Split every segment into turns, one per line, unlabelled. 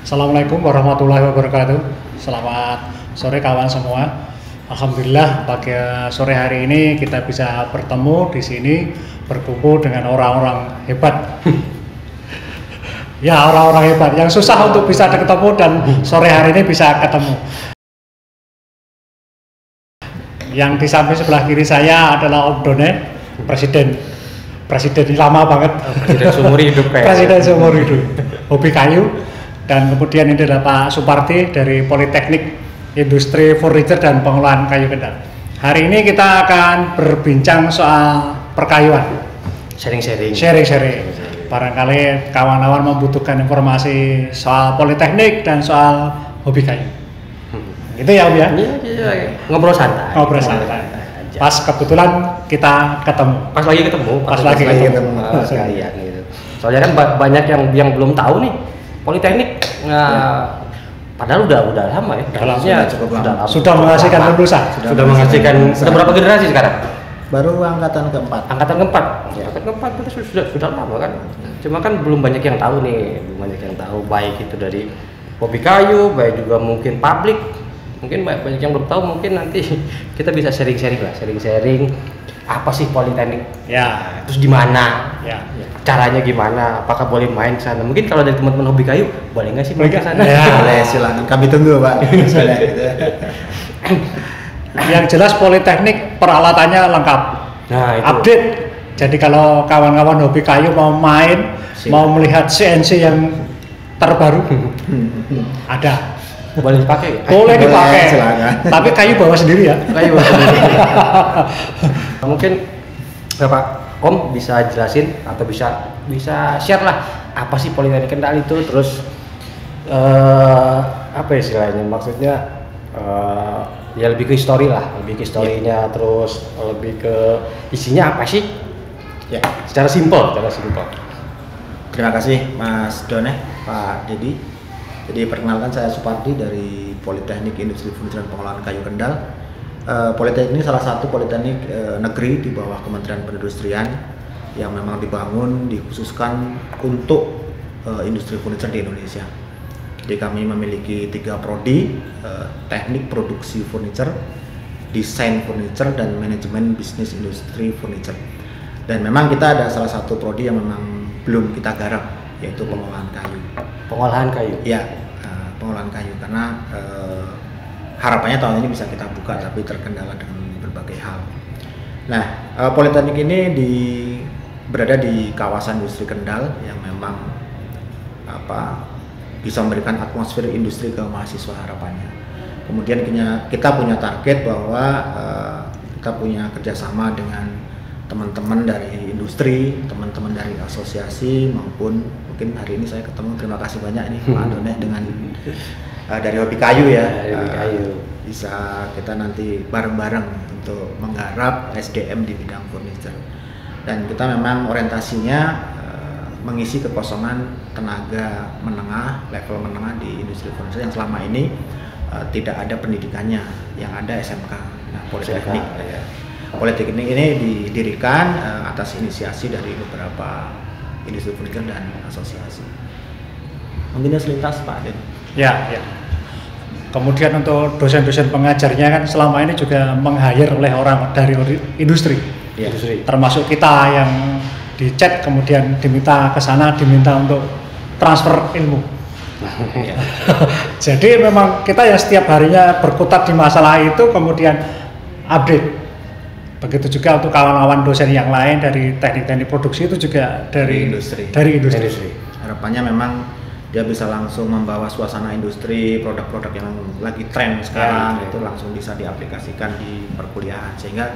Assalamualaikum warahmatullahi wabarakatuh. Selamat sore kawan semua. Alhamdulillah pada sore hari ini kita bisa bertemu di sini, berkumpul dengan orang-orang hebat. Ya, orang-orang hebat yang susah untuk bisa ketemu dan sore hari ini bisa ketemu. Yang di samping sebelah kiri saya adalah Om Done, presiden ini lama banget.
Presiden seumur hidup kayak.
Presiden seumur hidup. Hobi kayu. Dan kemudian ini adalah Pak Suparti dari Politeknik Industri Furniture dan Pengolahan Kayu Kendal. Hari ini kita akan berbincang soal perkayuan.
Sharing-sharing.
Barangkali kawan-kawan membutuhkan informasi soal politeknik dan soal hobi kayu. Gitu ya Om ya?
Iya. Ngobrol santai.
Pas kebetulan kita ketemu.
Pas lagi ketemu. Sekalian gitu. Soalnya kan banyak yang belum tahu nih Politeknik. Padahal udah lama ya.
Sudah menghasilkan lulusan.
Sudah berapa generasi sekarang?
Baru angkatan keempat.
Ya, angkatan keempat itu sudah lama kan. Cuma kan belum banyak yang tahu nih, baik itu dari hobi kayu, baik juga mungkin publik. Mungkin banyak yang belum tahu, mungkin nanti kita bisa sharing apa sih Politeknik?
Ya,
terus di mana?
Ya.
Caranya gimana? Apakah boleh main ke sana? Mungkin kalau dari teman-teman hobi kayu, boleh nggak sih main ke sana?
Ya.
Boleh, silakan. Kami tunggu, Pak.
Yang jelas Politeknik peralatannya lengkap.
Nah, itu.
Update. Jadi kalau kawan-kawan hobi kayu mau main, mau melihat CNC yang terbaru, ada.
Boleh dipakai?
Boleh dipakai.
Silakan.
Tapi kayu bawa sendiri ya.
Mungkin Bapak Om bisa jelasin atau bisa share lah apa sih Politeknik Kendal itu, terus apa istilahnya, maksudnya ya lebih ke historinya, terus lebih ke isinya apa sih ya, secara simpel.
Terima kasih Mas Done, Pak Dedi. Jadi perkenalkan, saya Supardi dari Politeknik Industri Furniture dan Pengolahan Kayu Kendal. Politeknik ini salah satu politeknik negeri di bawah Kementerian Perindustrian yang memang dibangun dikhususkan untuk industri furniture di Indonesia. Jadi kami memiliki 3 prodi, teknik produksi furniture, desain furniture, dan manajemen bisnis industri furniture. Dan memang kita ada salah satu prodi yang memang belum kita garap, yaitu pengolahan kayu. Ya, pengolahan kayu, karena harapannya tahun ini bisa kita buka, tapi terkendala dengan berbagai hal. Nah, Politeknik ini berada di kawasan industri Kendal yang memang bisa memberikan atmosfer industri ke mahasiswa harapannya. Kemudian kita punya target bahwa kita punya kerjasama dengan teman-teman dari industri, teman-teman dari asosiasi, maupun mungkin hari ini saya ketemu, terima kasih banyak nih Pak Done dengan dari hobi kayu ya. Bisa kita nanti bareng-bareng untuk menggarap SDM di bidang furniture. Dan kita memang orientasinya mengisi kekosongan tenaga menengah, level menengah di industri furniture yang selama ini tidak ada pendidikannya, yang ada SMK. Nah, Politeknik ini didirikan atas inisiasi dari beberapa industri furniture dan asosiasi. Mungkin selintas Pak Den.
Ya. Kemudian untuk dosen-dosen pengajarnya kan selama ini juga meng-hire oleh orang dari industri.
Ya.
Termasuk kita yang di chat kemudian diminta ke sana, diminta untuk transfer ilmu. Jadi memang kita yang setiap harinya berkutat di masalah itu kemudian update. Begitu juga untuk kawan-kawan dosen yang lain dari teknik-teknik produksi itu juga dari industri.
Harapannya memang dia bisa langsung membawa suasana industri, produk-produk yang lagi tren sekarang itu langsung bisa diaplikasikan di perkuliahan, sehingga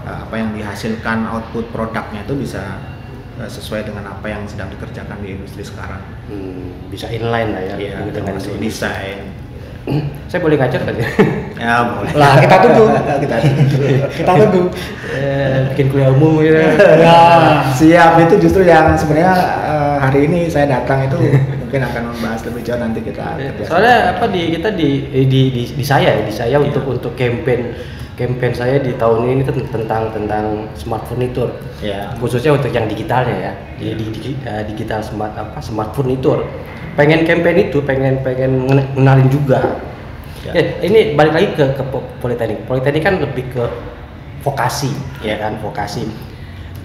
apa yang dihasilkan output produknya itu bisa sesuai dengan apa yang sedang dikerjakan di industri sekarang.
Bisa inline lah ya,
dengan desain.
Saya boleh ngajar kan ya?
Ya boleh.
Lah kita tunggu.
Bikin kuliah umum gitu.
Ya,
siap. Itu justru yang sebenarnya hari ini saya datang itu mungkin akan membahas lebih jauh, nanti kita
soalnya apa di saya untuk campaign campaign saya di tahun ini tentang smart furniture.
Ya.
Khususnya untuk yang digitalnya ya. Digital smart furniture. Pengen campaign itu, pengen ngenalin juga.
Ya.
Ini balik lagi ke Politeknik. Politeknik kan lebih ke vokasi, ya kan, vokasi.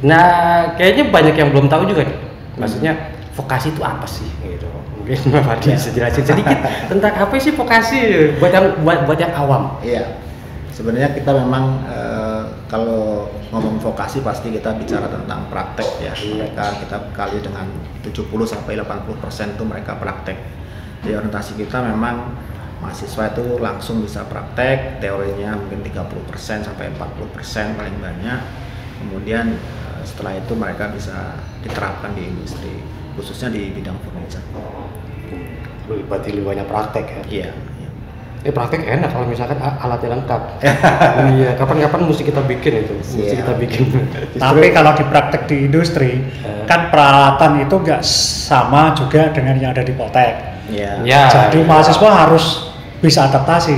Nah, kayaknya banyak yang belum tahu juga nih. Maksudnya vokasi itu apa sih gitu. Mungkin Pak Fadli bisa jelasin sedikit tentang apa sih vokasi buat yang awam.
Iya. Sebenarnya kita memang kalau ngomong vokasi pasti kita bicara tentang praktek ya. Mereka kita kali dengan 70 sampai 80% itu mereka praktek. Jadi orientasi kita memang mahasiswa itu langsung bisa praktek, teorinya mungkin 30% sampai 40% paling banyak. Kemudian setelah itu mereka bisa diterapkan di industri, khususnya di bidang furniture.
Berarti lebih banyak praktek ya?
Iya.
Praktek enak kalau misalkan alatnya lengkap. Iya, kapan-kapan mesti kita bikin itu. Mesti kita bikin.
Tapi kalau di praktek di industri, kan peralatan itu nggak sama juga dengan yang ada di Poltek.
Iya.
Ya,
Jadi mahasiswa harus bisa adaptasi.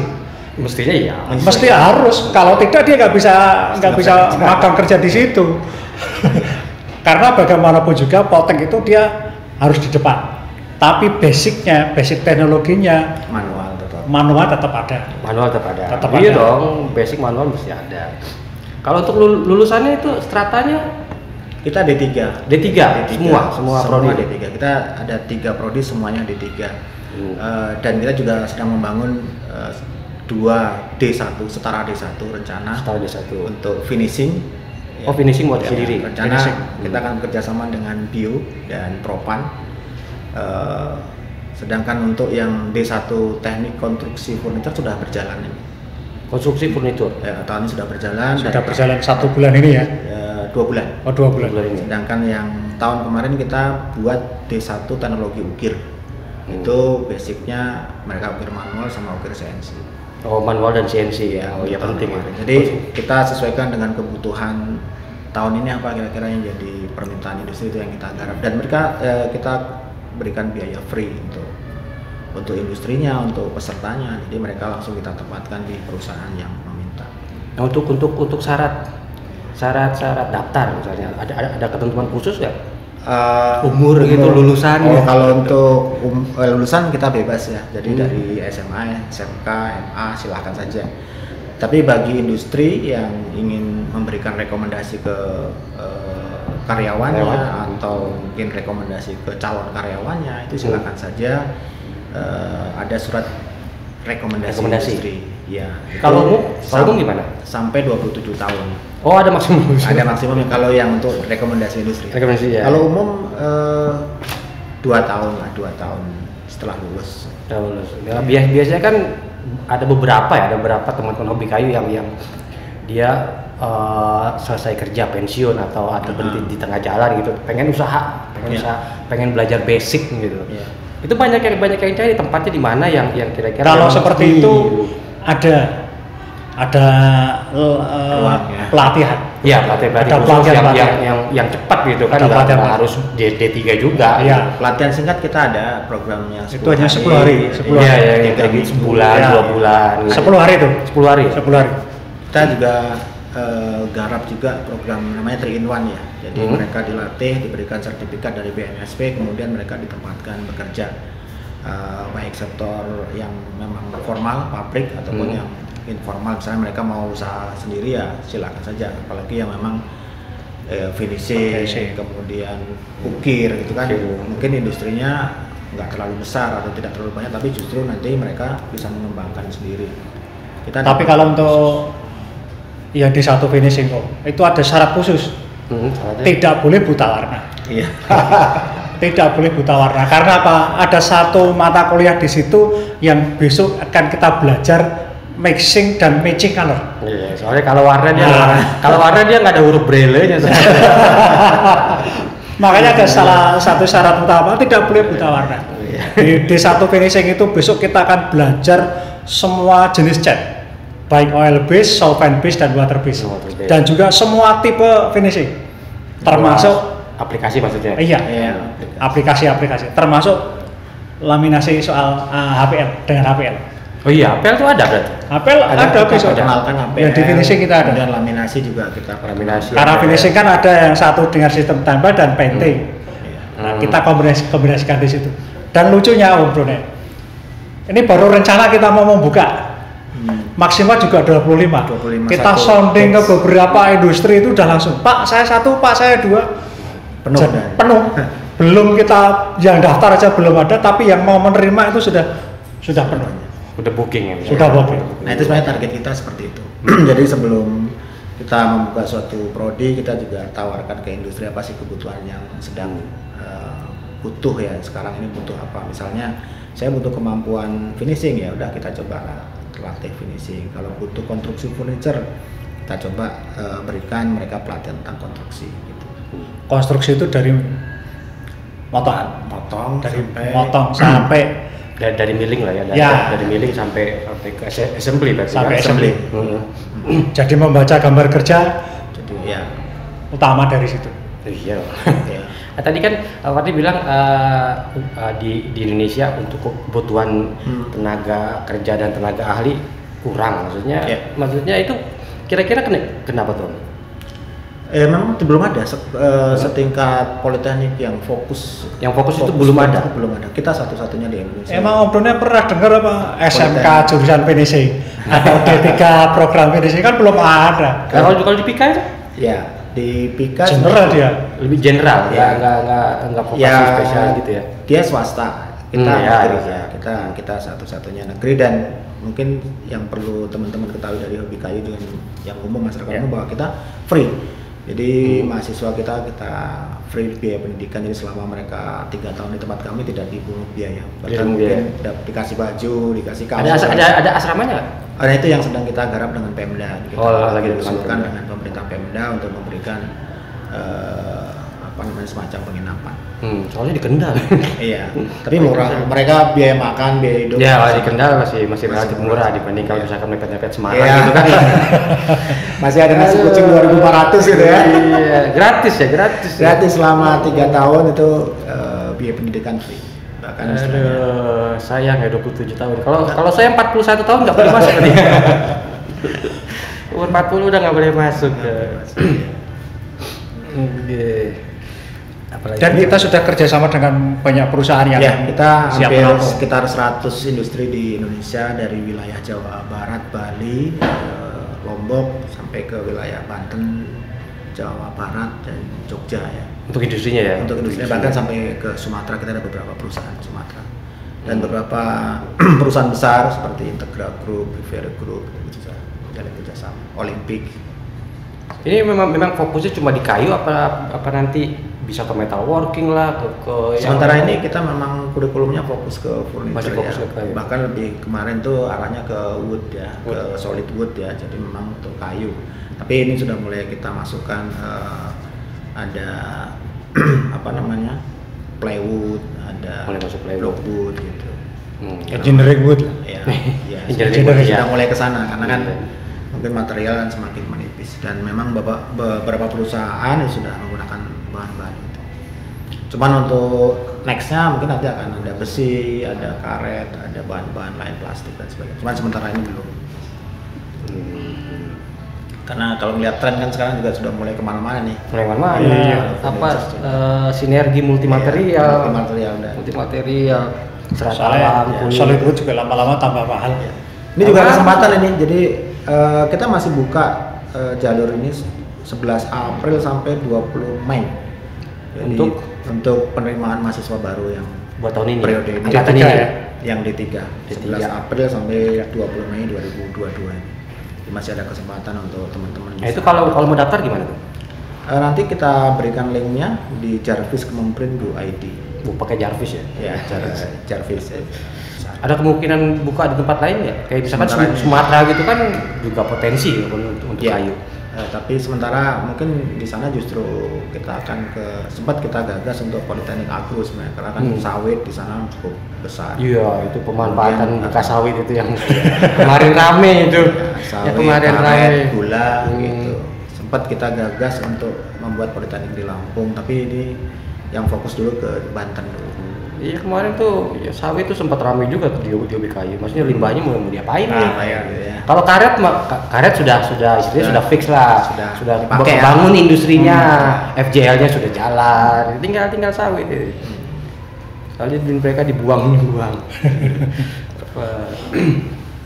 Mestinya iya.
Mesti harus. Kalau tidak dia nggak bisa magang kerja di situ. Karena bagaimanapun juga Poltek itu dia harus di depan. Tapi basic teknologinya manual tetap ada.
Manual tetap ada.
Tetap
iya
ada.
dong, basic manual mesti ada. Kalau untuk lulusannya itu stratanya
Kita D3.
D3 semua prodi
D3. Kita ada 3 prodi semuanya D3. Dan kita juga sedang membangun 2 D1 setara D1 rencana.
Setara D1
untuk finishing.
Oh, finishing buat sendiri.
Rencana kita akan bekerjasama dengan Bio dan Propan. Sedangkan untuk yang D1 teknik konstruksi furniture sudah berjalan ini.
Konstruksi furniture.
Ya, tahun ini sudah berjalan.
Sudah berjalan 1 bulan ini ya?
2 bulan.
Oh, 2 bulan.
ini.
Sedangkan yang tahun kemarin kita buat D1 teknologi ukir. Itu basicnya mereka ukir manual sama ukir CNC.
Oh, manual dan CNC ya. Oh iya, penting ya.
Jadi kita sesuaikan dengan kebutuhan tahun ini apa kira-kira yang jadi permintaan industri itu yang kita garap. Dan mereka kita berikan biaya free untuk industrinya, untuk pesertanya. Jadi mereka langsung kita tempatkan di perusahaan yang meminta.
Nah, untuk syarat daftar misalnya ada ketentuan khusus nggak? Umur gitu, lulusan.
Oh, kalau untuk lulusan kita bebas ya. Jadi dari SMA, SMK, MA silahkan saja. Tapi bagi industri yang ingin memberikan rekomendasi ke karyawannya atau mungkin rekomendasi ke calon karyawannya itu silakan saja. Ada surat rekomendasi industri. Ya.
Kalau umum gimana?
Sampai 27 tahun.
Oh, ada maksimum.
Ada maksimum kalau yang untuk rekomendasi industri.
Rekomendasi ya.
Kalau umum 2 tahun lah, 2 tahun setelah lulus.
Ya, biasanya kan ada beberapa teman-teman hobi kayu yang dia selesai kerja pensiun atau berhenti di tengah jalan gitu, pengen usaha, pengen belajar basic gitu. Itu banyak yang cari tempatnya di mana yang kira-kira.
Kalau seperti itu ada pelatihan.
Ya, pelatihan yang cepat gitu kan, nggak harus D3 juga.
Iya.
Pelatihan singkat kita ada programnya.
Itu hanya 10 hari.
10 hari. Kayak gitu, sebulan, 2 bulan.
10 hari itu.
10 hari.
Kita juga garap juga program namanya 3-in-1 ya. Jadi mereka dilatih, diberikan sertifikat dari BNSP, kemudian mereka ditempatkan bekerja baik sektor yang memang formal, pabrik ataupun yang informal. Misalnya mereka mau usaha sendiri ya silakan saja. Apalagi yang memang finishing, kemudian ukir gitu kan. Mungkin industrinya nggak terlalu besar atau tidak terlalu banyak, tapi justru nanti mereka bisa mengembangkan sendiri.
Tapi kalau untuk yang di satu finishing itu ada syarat khusus. Tidak boleh buta warna.
Iya.
Tidak boleh buta warna. Karena apa? Ada satu mata kuliah di situ yang besok akan kita belajar mixing dan matching color.
Iya, soalnya kalau warna dia nggak ada huruf braille-nya.
Makanya ada salah satu syarat utama, tidak boleh buta warna. Di satu finishing itu besok kita akan belajar semua jenis cat. Baik oil base, solvent base, dan water base. Dan juga semua tipe finishing, termasuk
aplikasi maksudnya.
Iya. Aplikasi-aplikasi, termasuk laminasi soal HPL dengan HPL.
Oh iya, apel tuh ada berarti.
Apel ada
kita
besok.
perkenalkan APL.
Ya, di finishing kita ada.
Dan laminasi juga kita
Laminasi.
Karena finishing kan ada yang satu dengan sistem tempel dan painting. Nah, kita kombinasikan di situ. Dan lucunya Om Bro, ini baru rencana kita mau membuka. Maksimal juga 25.
25
Kita
satu
sounding ke
batch.
beberapa industri itu udah langsung, Pak saya 1, Pak saya 2.
Penuh.
Penuh. Belum kita yang daftar aja belum ada, tapi yang mau menerima itu sudah penuh.
Udah booking ya.
Sudah booking.
Nah itu sebenarnya target kita seperti itu. Jadi sebelum kita membuka suatu prodi, kita juga tawarkan ke industri apa sih kebutuhan yang sedang butuh ya. Sekarang ini butuh apa? Misalnya saya butuh kemampuan finishing, ya udah kita coba latih finishing. Kalau butuh konstruksi furniture, kita coba berikan mereka pelatihan tentang konstruksi. Gitu.
Konstruksi itu dari
Motong
sampai
Dari milling lah ya.
Ya.
Dari milling sampai ke assembly berarti.
Sampai
kan?
assembly. Jadi membaca gambar kerja
Jadi ya.
utama dari situ.
Iya.
Ya.
Tadi kan Wardi bilang di Indonesia untuk kebutuhan tenaga kerja dan tenaga ahli kurang. Maksudnya itu kira-kira kenapa tuh?
Memang belum ada setingkat politeknik yang fokus.
Yang fokus itu belum ada.
Belum ada. Kita satu-satunya di Indonesia.
Emang Om Bro pernah dengar apa SMK jurusan finishing atau D3 program finishing kan belum ada.
Kalau di PIKA itu?
Ya, di PIKA
General dia.
Lebih general,
Ya.
nggak fokus
Ya,
spesial gitu ya.
Dia swasta. Kita
Ya,
negeri
ya.
ya. Kita satu-satunya negeri, dan mungkin yang perlu teman-teman ketahui dari hobi kayu dengan yang umum masyarakat
Ya.
umum bahwa kita free. Jadi mahasiswa kita free biaya pendidikan, jadi selama mereka 3 tahun di tempat kami tidak dipungut biaya. Bahkan mungkin dikasih baju, dikasih kaos.
Ada asramanya nggak?
Ada itu yang sedang kita garap dengan Pemda. Kita
lagi
usulkan dengan pemerintah Pemda untuk memberikan semacam penginapan.
Soalnya di Kendal.
Iya, tapi murah. Mereka biaya makan, biaya hidup.
Ya, di Kendal masih relatif murah dibanding kalau misalkan mepet-mepet Semarang
Iya.
gitu kan.
Masih ada nasi kucing 2.400 gitu ya.
Iya, gratis.
Gratis selama 3 tahun itu biaya pendidikan free. Bahkan istilahnya.
Aduh, sayang ya 27 tahun. Kalau saya 41 tahun nggak boleh masuk tadi. Umur 40 udah nggak boleh masuk. Apalagi
Dan kita sudah kerjasama dengan banyak perusahaan yang
Ya, kita
siap
hampir
menampung.
sekitar 100 industri di Indonesia, dari wilayah Jawa Barat, Bali, Lombok sampai ke wilayah Banten, Jawa Barat, dan Jogja ya.
untuk industrinya ya.
Untuk industri, bahkan sampai ke Sumatera kita ada beberapa perusahaan Sumatera dan beberapa perusahaan besar seperti Integra Group, Riviera Group, itu jalan kerjasama, Olimpik.
Ini memang fokusnya cuma di kayu apa nanti bisa ke metalworking lah ke
Sementara ini kita memang kurikulumnya fokus ke
Masih
furniture
fokus
ya.
ke kayu.
Bahkan lebih kemarin tuh arahnya ke wood ya, ke solid wood ya. Jadi memang untuk kayu. Tapi ini sudah mulai kita masukkan ada apa namanya, plywood, ada
Mulai masuk plywood.
block wood gitu.
Engineering wood lah.
Ya, ya,
Engineering
sudah
wood, ya.
mulai ke sana karena kan
Iya.
mungkin material kan semakin menipis, dan memang beberapa perusahaan sudah menggunakan bahan-bahan itu. Cuman untuk nextnya mungkin nanti akan ada besi, ada karet, ada bahan-bahan lain, plastik dan sebagainya. Cuman sementara ini belum. Karena kalau melihat tren kan sekarang juga sudah mulai kemana-mana nih.
mulai mana
Iya.
apa sinergi multimaterial
Multimaterial dan
serata
Soalnya
lampu
solid wood juga lama-lama tambah mahal.
ini juga kesempatan ini. Jadi kita masih buka jalur ini 11 April sampai 20 Mei. Jadi, untuk penerimaan mahasiswa baru yang
buat tahun ini
periode ini.
angkatan
D3
ini
ya?
Yang D3, 11 April sampai 20 Mei 2022 ini. Jadi masih ada kesempatan untuk teman-teman.
Nah, itu kalau mau daftar gimana tuh?
Nanti kita berikan linknya di Jarvis Kemenprint Go ID.
Pakai Jarvis ya?
Ya, Jarvis.
Ada kemungkinan buka di tempat lain ya? Kayak misalkan
Sementara ini.
Sumatera gitu kan juga potensi untuk
Ya.
kayu.
Tapi sementara mungkin di sana justru kita akan sempat kita gagas untuk Politeknik Agro sebenarnya, karena kan sawit di sana cukup besar.
Iya, itu pemanfaatan
Kemudian,
bekas sawit itu yang kemarin rame itu.
Ya, sawit,
yang kemarin rame.
karet, gula gitu. Sempat kita gagas untuk membuat Politeknik di Lampung, tapi ini yang fokus dulu ke Banten dulu.
Iya kemarin tuh ya, sawit tuh sempat ramai juga tuh di OBKU. Maksudnya limbahnya mau diapain nih?
Ya.
Kalau karet karet sudah istilahnya sudah fix lah, sudah
dipakai
bangun industrinya, FJL-nya sudah jalan, tinggal sawit. Soalnya mereka dibuang.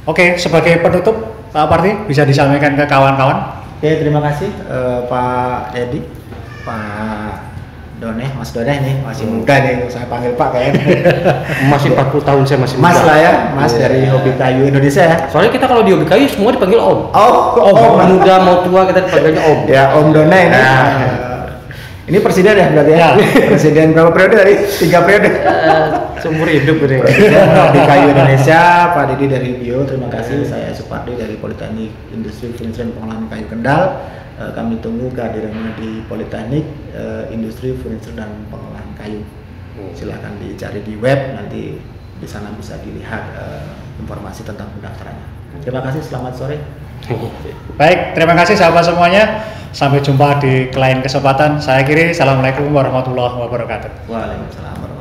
Oke, sebagai penutup Pak Parti bisa disampaikan ke kawan-kawan.
Oke, terima kasih Pak Edi, Pak Doneh, Mas Doneh nih masih muda nih, saya panggil Pak kayaknya.
Masih 40 tahun saya masih
Mas
muda.
lah ya, Mas dari Hobi Kayu Indonesia ya.
Soalnya kita kalau di Hobi Kayu semua dipanggil Om.
Om.
Muda mau tua kita dipanggilnya Om.
Ya, Om Doneh ini. Ini presiden ya berarti ya? Presiden berapa periode tadi? 3 periode.
Seumur hidup gitu.
Presiden Hobi Kayu Indonesia, Pak Didi dari Bio, terima kasih. Saya Supardi dari Politeknik Industri Furniture dan Pengolahan Kayu Kendal. Kami tunggu kehadirannya di Politeknik Industri Furniture dan Pengolahan Kayu. Silahkan dicari di web, nanti di sana bisa dilihat informasi tentang pendaftarannya. Terima kasih, selamat sore.
Baik, terima kasih sahabat semuanya. Sampai jumpa di lain kesempatan. Saya Kiri, assalamualaikum warahmatullahi wabarakatuh.
Waalaikumsalam.